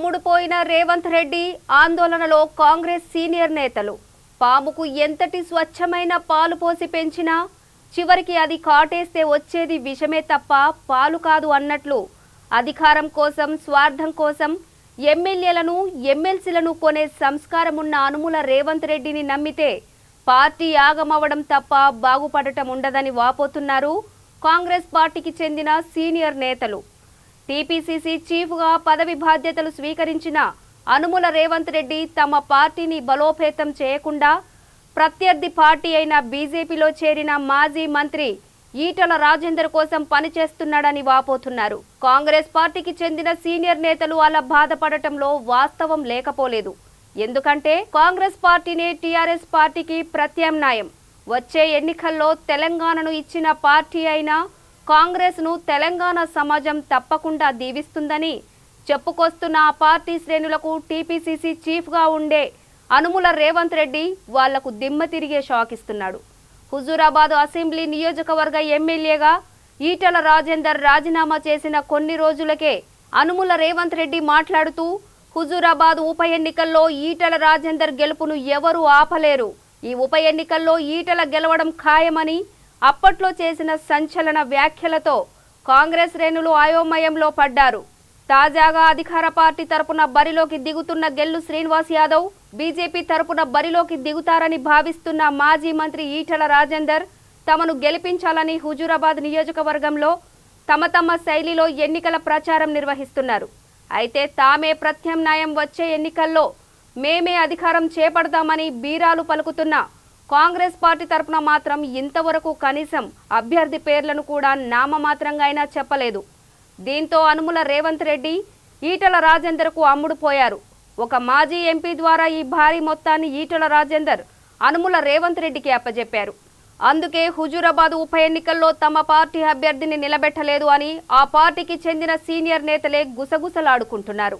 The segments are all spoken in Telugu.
అమ్ముడుపోయిన రేవంత్ రెడ్డి ఆందోళనలో కాంగ్రెస్ సీనియర్ నేతలు. పాముకు ఎంతటి స్వచ్ఛమైన పాలు పోసి పెంచినా చివరికి అది కాటేస్తే వచ్చేది విషమే తప్ప పాలు కాదు అన్నట్లు అధికారం కోసం స్వార్థం కోసం ఎమ్మెల్యేలను ఎమ్మెల్సీలను కొనే సంస్కారం ఉన్న అనుముల రేవంత్ రెడ్డిని నమ్మితే పార్టీ ఆగమవడం తప్ప బాగుపడటం ఉండదని వాపోతున్నారు కాంగ్రెస్ పార్టీకి చెందిన సీనియర్ నేతలు. టీపీసీసీ చీఫ్గా పదవి బాధ్యతలు స్వీకరించిన అనుముల రేవంత్ రెడ్డి తమ పార్టీని బలోపేతం చేయకుండా ప్రత్యర్థి పార్టీ అయిన బీజేపీలో చేరిన మాజీ మంత్రి ఈటల రాజేందర్ కోసం పనిచేస్తున్నాడని వాపోతున్నారు. కాంగ్రెస్ పార్టీకి చెందిన సీనియర్ నేతలు అలా బాధపడటంలో వాస్తవం లేకపోలేదు. ఎందుకంటే కాంగ్రెస్ పార్టీనే టీఆర్ఎస్ పార్టీకి ప్రత్యామ్నాయం. వచ్చే ఎన్నికల్లో తెలంగాణను ఇచ్చిన పార్టీ అయినా కాంగ్రెస్ను తెలంగాణ సమాజం తప్పకుండా దీవిస్తుందని చెప్పుకొస్తున్న ఆ పార్టీ శ్రేణులకు టీపీసీసీ చీఫ్గా ఉండే అనుముల రేవంత్ రెడ్డి వాళ్లకు దిమ్మ తిరిగే షాక్ ఇస్తున్నాడు. హుజూరాబాద్ అసెంబ్లీ నియోజకవర్గ ఎమ్మెల్యేగా ఈటల రాజేందర్ రాజీనామా చేసిన కొన్ని రోజులకే అనుముల రేవంత్ రెడ్డి మాట్లాడుతూ హుజూరాబాద్ ఉప ఎన్నికల్లో ఈటల రాజేందర్ గెలుపును ఎవరూ ఆపలేరు, ఈ ఉప ఎన్నికల్లో ఈటల గెలవడం ఖాయమని అప్పట్లో చేసిన సంచలన వ్యాఖ్యలతో కాంగ్రెస్ శ్రేణులు అయోమయంలో పడ్డారు. తాజాగా అధికార పార్టీ తరపున బరిలోకి దిగుతున్న గెల్లు శ్రీనివాస్ యాదవ్, బీజేపీ తరపున బరిలోకి దిగుతారని భావిస్తున్న మాజీ మంత్రి ఈటల రాజేందర్ తమను గెలిపించాలని హుజూరాబాద్ నియోజకవర్గంలో తమ శైలిలో ఎన్నికల ప్రచారం నిర్వహిస్తున్నారు. అయితే తామే ప్రత్యామ్నాయం, వచ్చే ఎన్నికల్లో మేమే అధికారం చేపడతామని బీరాలు పలుకుతున్న కాంగ్రెస్ పార్టీ తరపున మాత్రం ఇంతవరకు కనీసం అభ్యర్థి పేర్లను కూడా నామమాత్రంగా అయినా చెప్పలేదు. దీంతో అనుముల రేవంత్ రెడ్డి ఈటల రాజేందర్కు అమ్ముడుపోయారు. ఒక మాజీ ఎంపీ ద్వారా ఈ భారీ మొత్తాన్ని ఈటల రాజేందర్ అనుముల రేవంత్ రెడ్డికి అప్పజెప్పారు. అందుకే హుజూరాబాద్ ఉప ఎన్నికల్లో తమ పార్టీ అభ్యర్థిని నిలబెట్టలేదు అని ఆ పార్టీకి చెందిన సీనియర్ నేతలే గుసగుసలాడుకుంటున్నారు.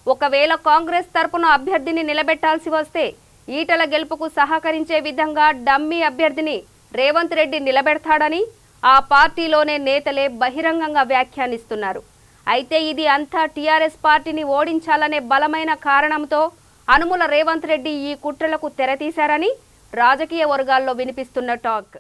ఒకవేళ కాంగ్రెస్ తరపున అభ్యర్థిని నిలబెట్టాల్సి వస్తే ఈటల గెలుపుకు సహకరించే విధంగా డమ్మీ అభ్యర్థిని రేవంత్ రెడ్డి నిలబెడతాడని ఆ పార్టీలోనే నేతలే బహిరంగంగా వ్యాఖ్యానిస్తున్నారు. అయితే ఇది అంతా టీఆర్ఎస్ పార్టీని ఓడించాలనే బలమైన కారణంతో అనుముల రేవంత్ రెడ్డి ఈ కుట్రలకు తెరతీశారని రాజకీయ వర్గాల్లో వినిపిస్తున్న టాక్.